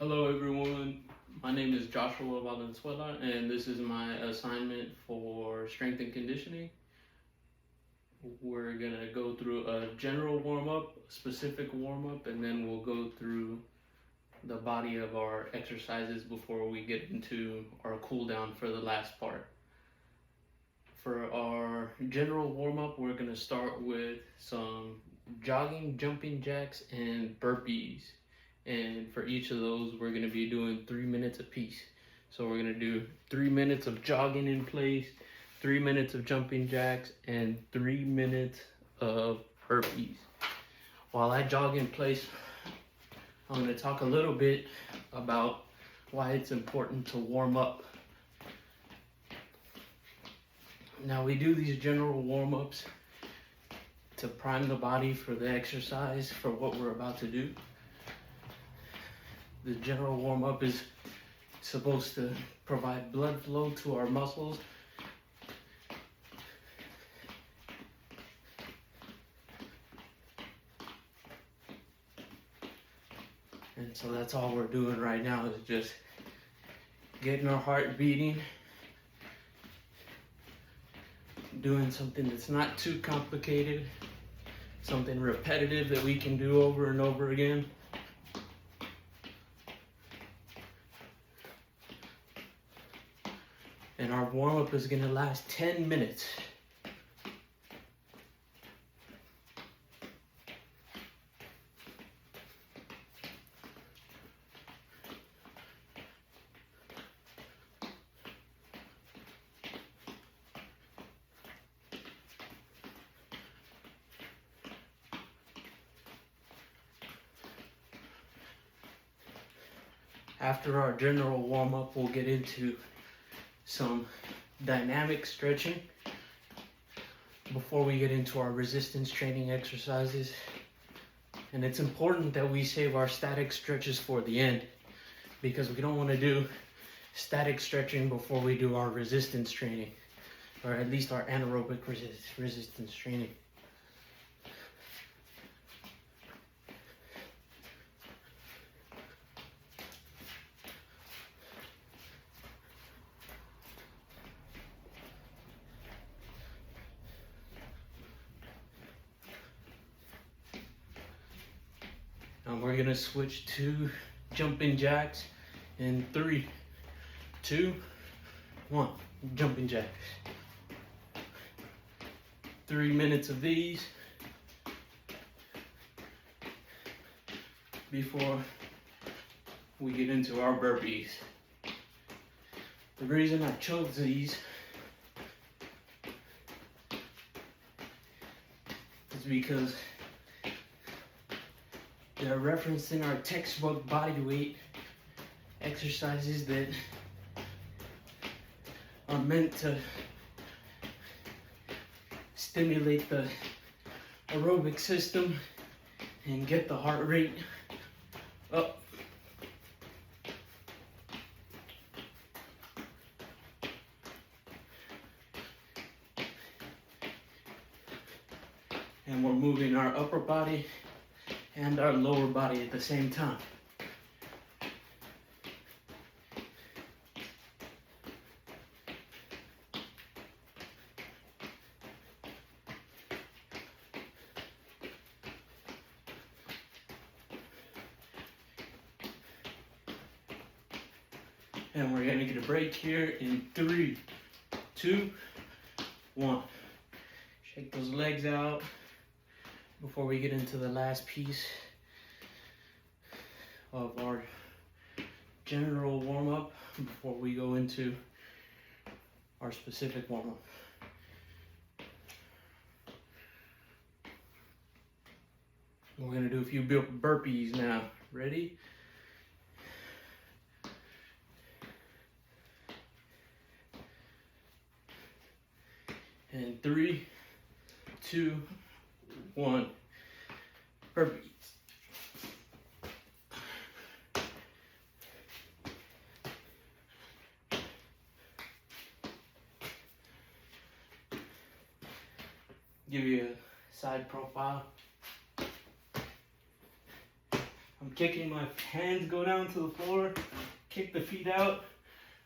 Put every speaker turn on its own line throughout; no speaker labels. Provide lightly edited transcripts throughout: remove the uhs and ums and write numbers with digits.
Hello everyone, my name is Joshua Valenzuela and this is my assignment for strength and conditioning. We're going to go through a general warm-up, specific warm-up, and then we'll go through the body of our exercises before we get into our cool down for the last part. For our general warm-up, we're going to start with some jogging, jumping jacks, and burpees. And for each of those, we're going to be doing 3 minutes apiece. So we're going to do 3 minutes of jogging in place, 3 minutes of jumping jacks, and 3 minutes of burpees. While I jog in place, I'm going to talk a little bit about why it's important to warm up. Now, we do these general warm-ups to prime the body for the exercise, for what we're about to do. The general warm-up is supposed to provide blood flow to our muscles. And so that's all we're doing right now, is just getting our heart beating, doing something that's not too complicated, something repetitive that we can do over and over again. And our warm-up is going to last 10 minutes. After our general warm-up, we'll get into some dynamic stretching before we get into our resistance training exercises. And it's important that we save our static stretches for the end, because we don't want to do static stretching before we do our resistance training, or at least our anaerobic resistance training. And we're gonna switch to jumping jacks in 3, 2, 1. Jumping jacks. 3 minutes of these before we get into our burpees. The reason I chose these is because they're referencing our textbook body weight exercises that are meant to stimulate the aerobic system and get the heart rate up. And we're moving our upper body and our lower body at the same time. And we're gonna get a break here in 3, 2, 1. Shake those legs out before we get into the last piece of our general warm-up, before we go into our specific warm-up. We're gonna do a few burpees now. Ready? And 3, 2, 1. Burpees. Give you a side profile. I'm kicking, my hands go down to the floor, kick the feet out,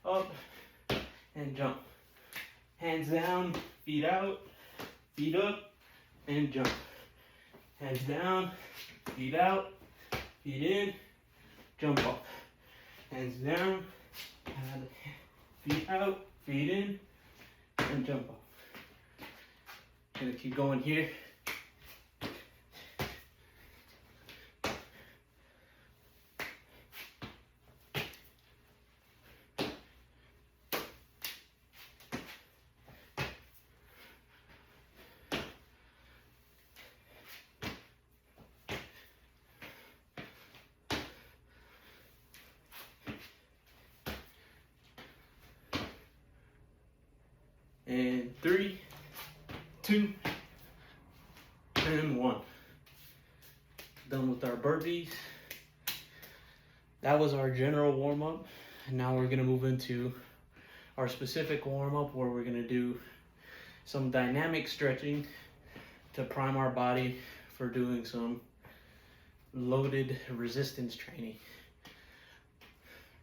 up, and jump. Hands down, feet out, feet up, and jump. Hands down, feet out, feet in, jump up. Hands down, and feet out, feet in, and jump up. Gonna keep going here. And 3, 2, and 1. Done with our burpees. That was our general warm-up. And now we're gonna move into our specific warm-up where we're gonna do some dynamic stretching to prime our body for doing some loaded resistance training.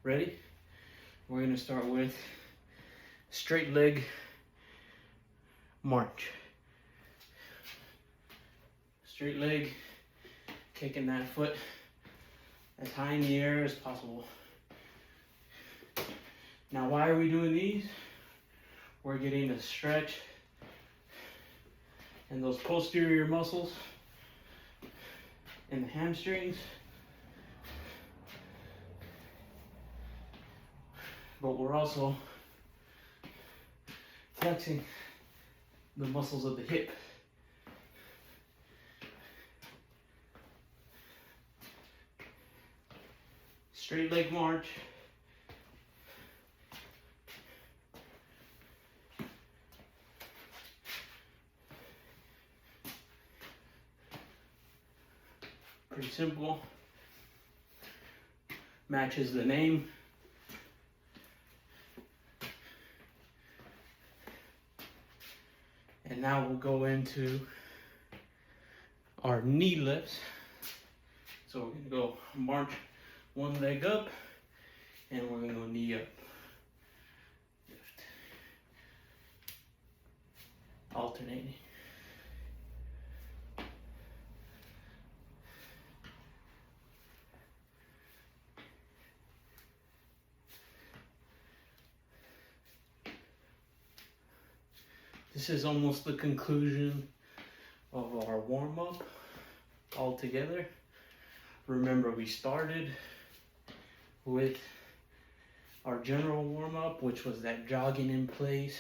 Ready? We're gonna start with straight leg march. Straight leg, kicking that foot as high in the air as possible. Now, why are we doing these? We're getting a stretch in those posterior muscles and the hamstrings. But we're also flexing the muscles of the hip. Straight leg march. Pretty simple. Matches the name. And now we'll go into our knee lifts. So we're gonna go march one leg up, and we're gonna go knee up. Lift. Alternating. This is almost the conclusion of our warm-up altogether. Remember, we started with our general warm-up, which was that jogging in place,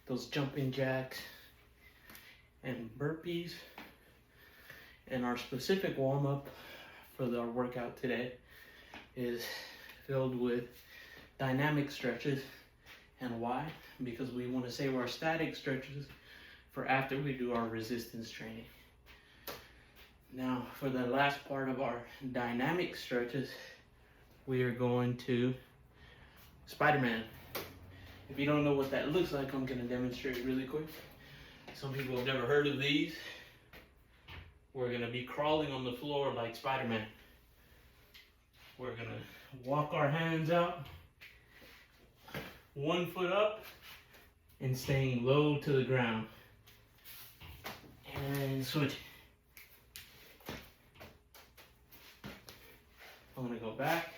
those jumping jacks and burpees. And our specific warm-up for our workout today is filled with dynamic stretches. And why? Because we want to save our static stretches for after we do our resistance training. Now, for the last part of our dynamic stretches, we are going to Spider-Man. If you don't know what that looks like, I'm going to demonstrate really quick. Some people have never heard of these. We're going to be crawling on the floor like Spider-Man. We're going to walk our hands out, one foot up, and staying low to the ground. And switch. I'm going to go back.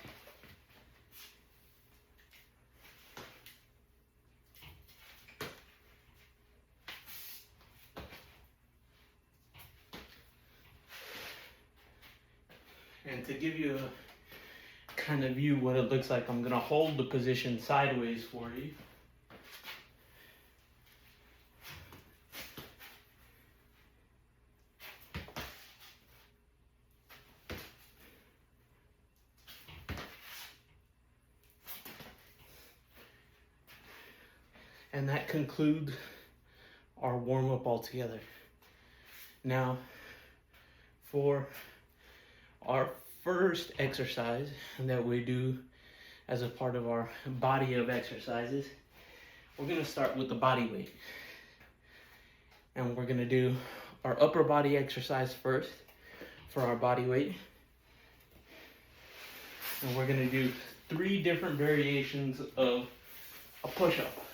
And to give you a kind of view what it looks like, I'm going to hold the position sideways for you. And that concludes our warm-up altogether. Now, for our first exercise that we do as a part of our body of exercises, we're going to start with the body weight. And we're going to do our upper body exercise first for our body weight. And we're gonna do 3 different variations of a push-up.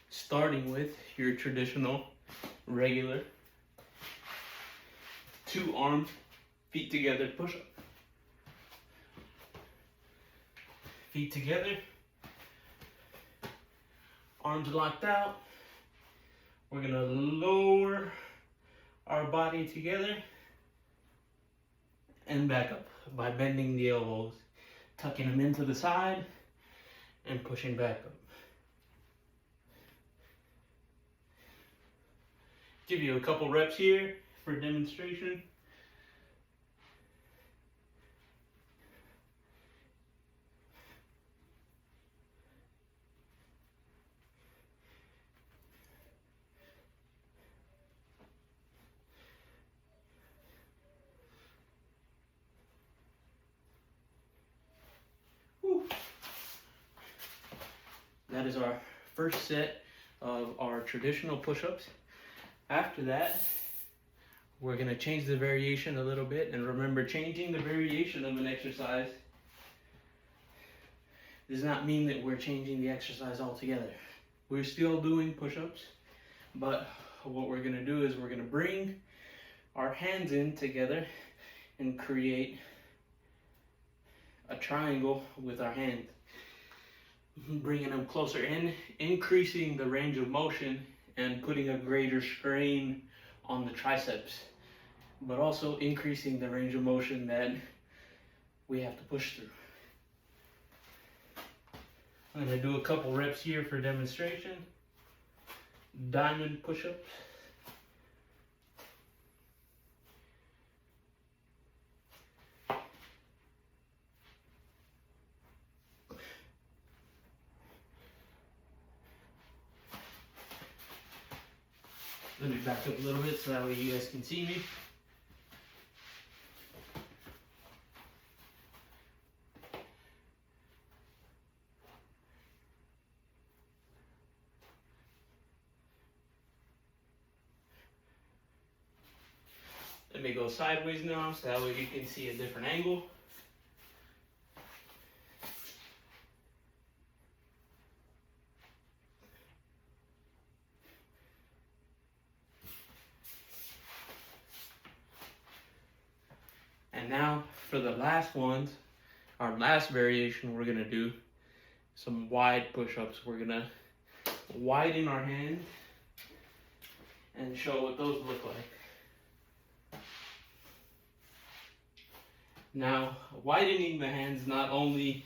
Starting with your traditional, regular 2-arm, feet together push-up. Feet together, arms locked out. We're gonna lower our body together and back up by bending the elbows, tucking them into the side and pushing back up. Give you a couple reps here for demonstration. Whew. That is our first set of our traditional push-ups. After that, we're going to change the variation a little bit. And remember, changing the variation of an exercise does not mean that we're changing the exercise altogether. We're still doing push-ups, but what we're going to do is we're going to bring our hands in together and create a triangle with our hands. Bringing them closer in, increasing the range of motion and putting a greater strain on the triceps, but also increasing the range of motion that we have to push through. I'm going to do a couple reps here for demonstration. Diamond push-ups. Let me back up a little bit so that way you guys can see me. Let me go sideways now so that way you can see a different angle. And now for the last ones, our last variation, we're gonna do some wide push-ups. We're gonna widen our hands and show what those look like. Now, widening the hands not only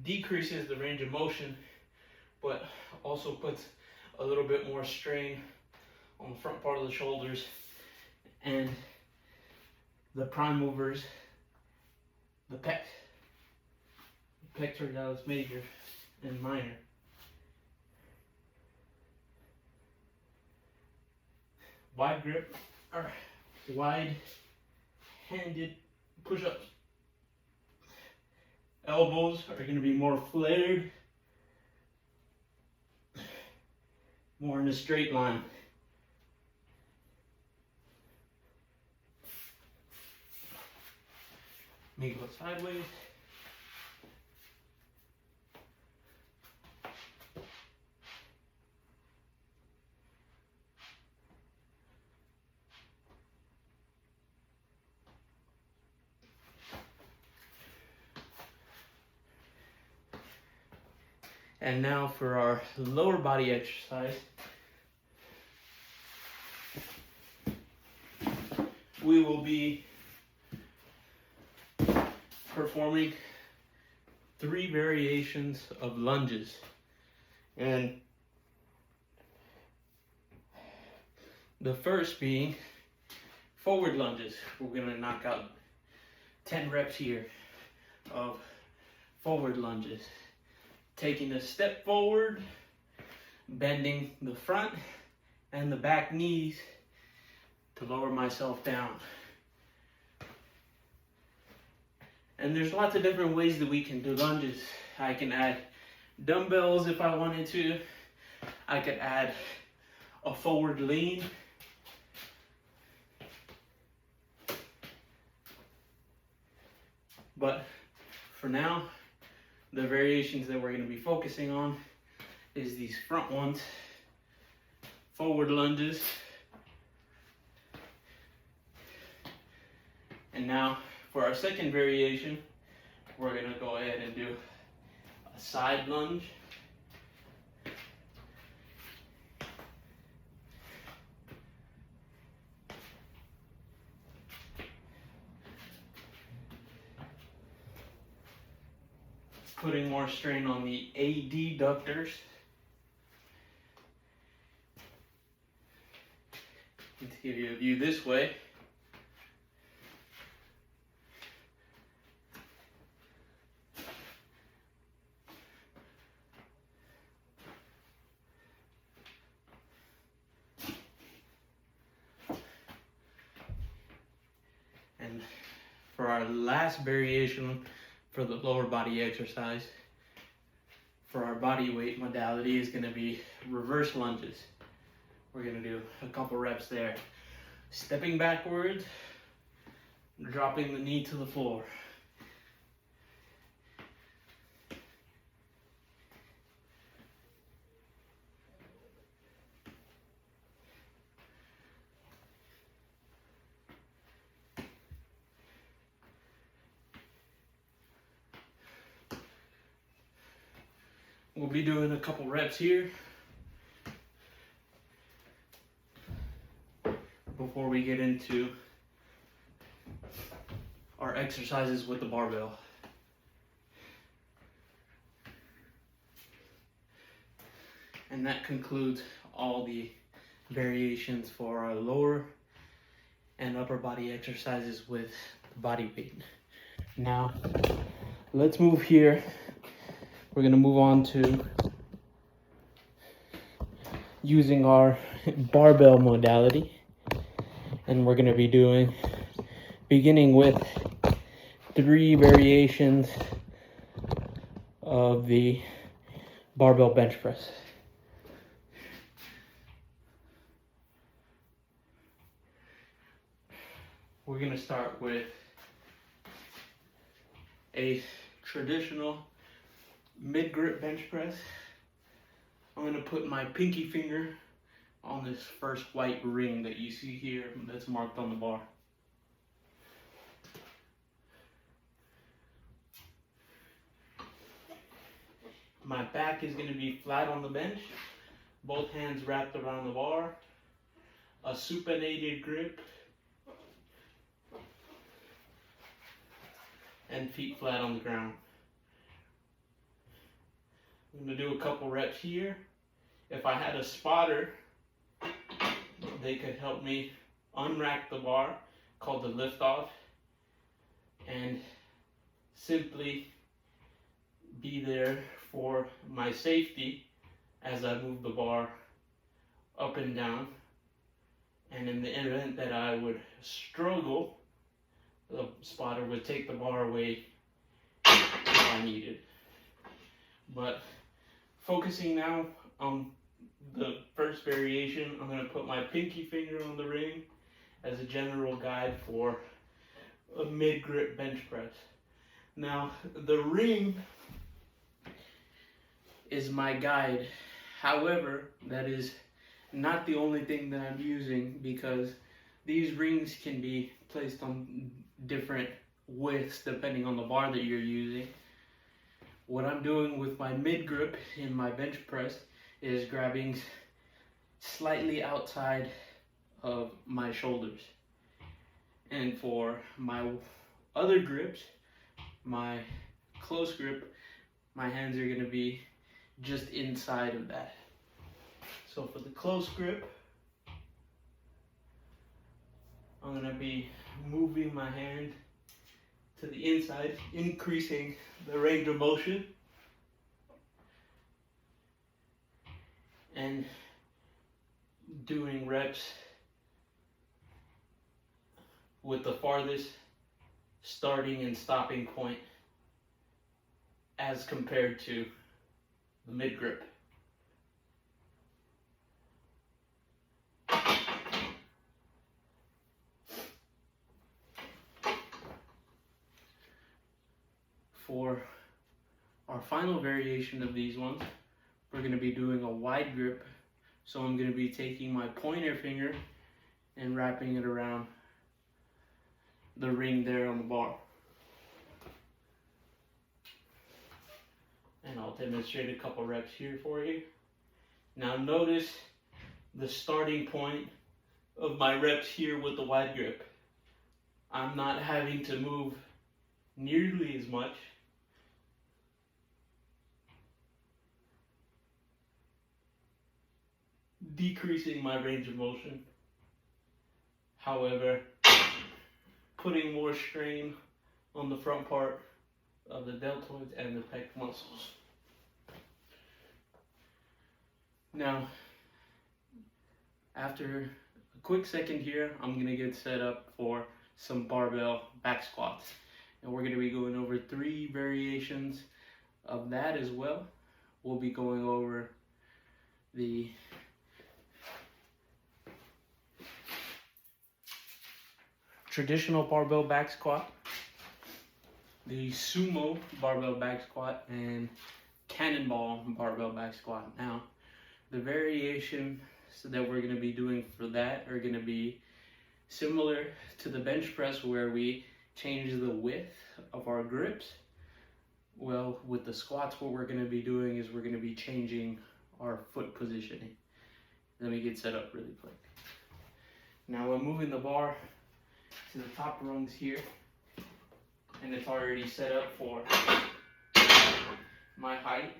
decreases the range of motion, but also puts a little bit more strain on the front part of the shoulders and the prime movers, the pectoralis major and minor. Wide grip, or wide-handed push-ups. Elbows are going to be more flared, more in a straight line. Let me go sideways. And now for our lower body exercise. We will be performing 3 variations of lunges. And the first being forward lunges. We're going to knock out 10 reps here of forward lunges. Taking a step forward, bending the front and the back knees to lower myself down. And there's lots of different ways that we can do lunges. I can add dumbbells if I wanted to. I could add a forward lean. But for now, the variations that we're going to be focusing on is these front ones, forward lunges. And now for our second variation, we're going to go ahead and do a side lunge. Putting more strain on the adductors. And to give you a view this way, and for our last variation for the lower body exercise, for our body weight modality, is going to be reverse lunges. We're going to do a couple reps there. Stepping backwards, dropping the knee to the floor. We'll be doing a couple reps here before we get into our exercises with the barbell. And that concludes all the variations for our lower and upper body exercises with body weight. Now, let's move here. We're going to move on to using our barbell modality. And we're going to be beginning with 3 variations of the barbell bench press. We're going to start with a traditional mid-grip bench press. I'm going to put my pinky finger on this first white ring that you see here that's marked on the bar. My back is going to be flat on the bench, both hands wrapped around the bar, a supinated grip, and feet flat on the ground. I'm going to do a couple reps here. If I had a spotter, they could help me unrack the bar, called the lift off, and simply be there for my safety as I move the bar up and down. And in the event that I would struggle, the spotter would take the bar away if I needed. But focusing now on the first variation, I'm going to put my pinky finger on the ring as a general guide for a mid-grip bench press. Now, the ring is my guide. However, that is not the only thing that I'm using, because these rings can be placed on different widths depending on the bar that you're using. What I'm doing with my mid grip in my bench press is grabbing slightly outside of my shoulders. And for my other grips, my close grip, my hands are going to be just inside of that. So for the close grip, I'm going to be moving my hand to the inside, increasing the range of motion, and doing reps with the farthest starting and stopping point as compared to the mid grip. For our final variation of these ones, we're going to be doing a wide grip. So I'm going to be taking my pointer finger and wrapping it around the ring there on the bar. And I'll demonstrate a couple reps here for you. Now notice the starting point of my reps here with the wide grip. I'm not having to move nearly as much. Decreasing my range of motion. However, putting more strain on the front part of the deltoids and the pec muscles. Now, after a quick second here, I'm going to get set up for some barbell back squats. And we're going to be going over 3 variations of that as well. We'll be going over the traditional barbell back squat, the sumo barbell back squat, and cannonball barbell back squat. Now, the variations that we're going to be doing for that are going to be similar to the bench press, where we change the width of our grips. Well, with the squats, what we're going to be doing is we're going to be changing our foot positioning. Let me get set up really quick. Now we're moving the bar to the top rungs here, and it's already set up for my height.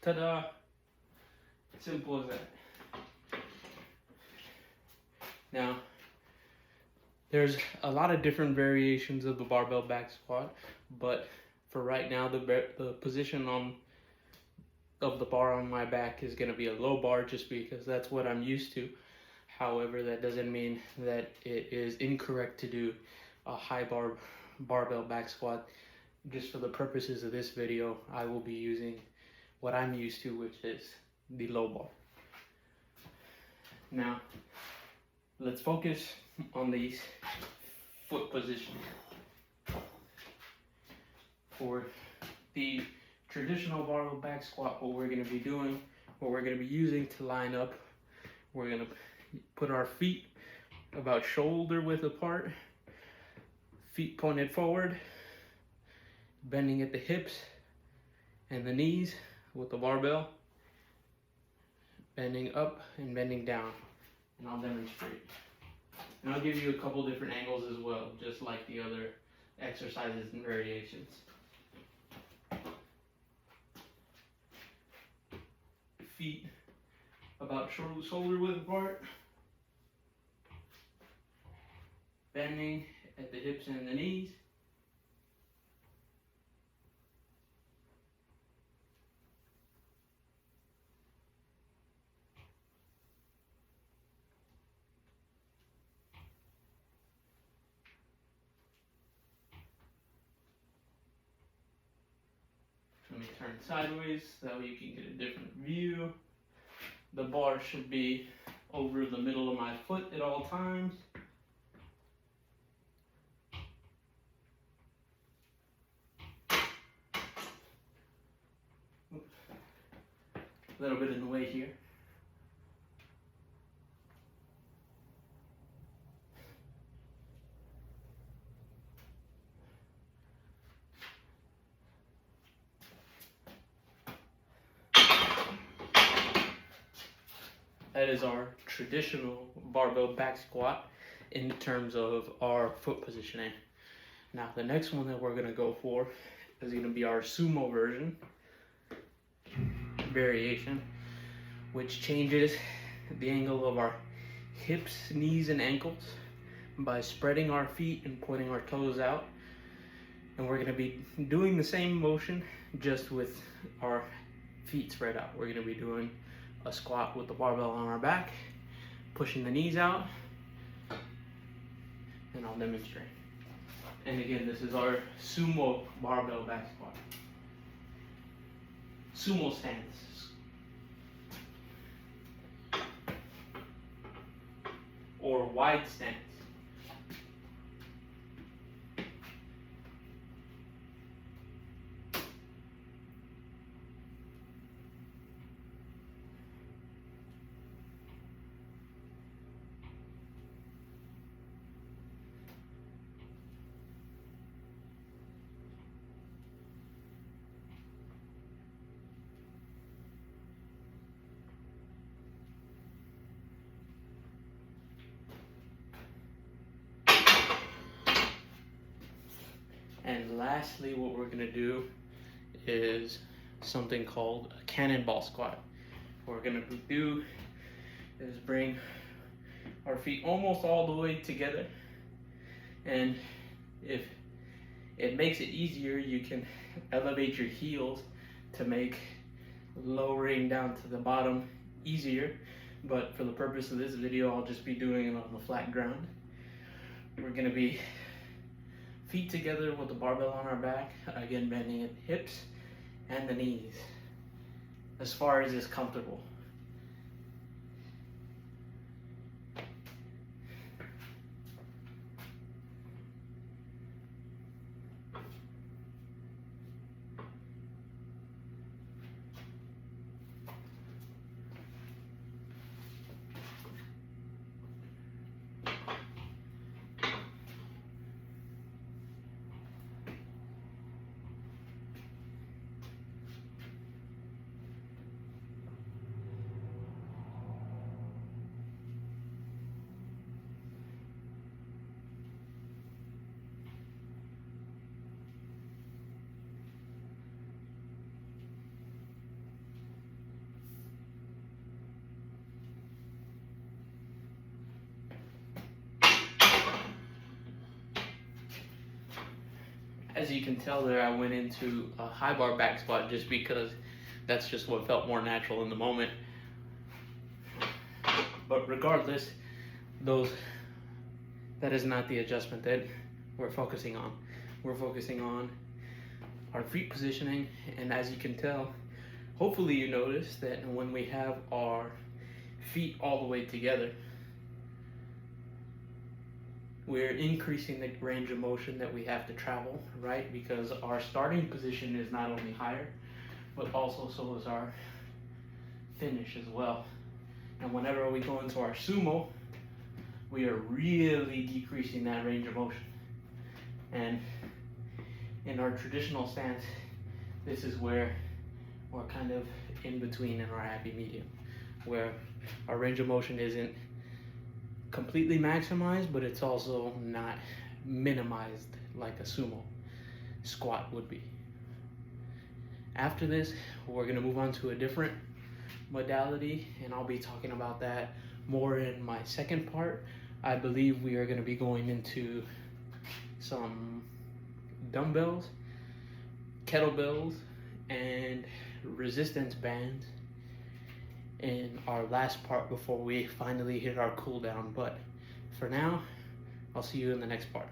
Ta-da! Simple as that. Now, there's a lot of different variations of the barbell back squat, but for right now, the position of the bar on my back is going to be a low bar, just because that's what I'm used to. However, that doesn't mean that it is incorrect to do a high barbell back squat. Just for the purposes of this video, I will be using what I'm used to, which is the low bar. Now, let's focus on these foot positions. For the traditional barbell back squat, what we're going to be doing, what we're going to be using to line up, we're going to put our feet about shoulder width apart, feet pointed forward, bending at the hips and the knees with the barbell, bending up and bending down. And I'll demonstrate. And I'll give you a couple different angles as well, just like the other exercises and variations. Feet about shoulder width apart, bending at the hips and the knees, let me turn sideways so you can get a different view. The bar should be over the middle of my foot at all times. A little bit in the way here. That is our traditional barbell back squat in terms of our foot positioning. Now the next one that we're going to go for is going to be our sumo variation, which changes the angle of our hips, knees, and ankles by spreading our feet and pointing our toes out. And we're going to be doing the same motion, just with our feet spread out. We're gonna be doing a squat with the barbell on our back, pushing the knees out, and I'll demonstrate. And again, this is our sumo barbell back squat. Sumo stance. Or wide stance. And lastly, what we're gonna do is something called a cannonball squat. What we're gonna do is bring our feet almost all the way together, and if it makes it easier, you can elevate your heels to make lowering down to the bottom easier, but for the purpose of this video, I'll just be doing it on the flat ground. We're gonna be feet together with the barbell on our back, again bending at the hips and the knees as far as is comfortable. As you can tell there, I went into a high bar back squat just because that's just what felt more natural in the moment. But regardless, that is not the adjustment that we're focusing on. We're focusing on our feet positioning, and as you can tell, hopefully you notice that when we have our feet all the way together, we're increasing the range of motion that we have to travel, right? Because our starting position is not only higher, but also so is our finish as well. And whenever we go into our sumo, we are really decreasing that range of motion. And in our traditional stance, this is where we're kind of in between in our happy medium, where our range of motion isn't completely maximized, but it's also not minimized like a sumo squat would be. After this, we're gonna move on to a different modality, and I'll be talking about that more in my second part. I believe we are gonna be going into some dumbbells, kettlebells, and resistance bands in our last part before we finally hit our cool down. But for now, I'll see you in the next part.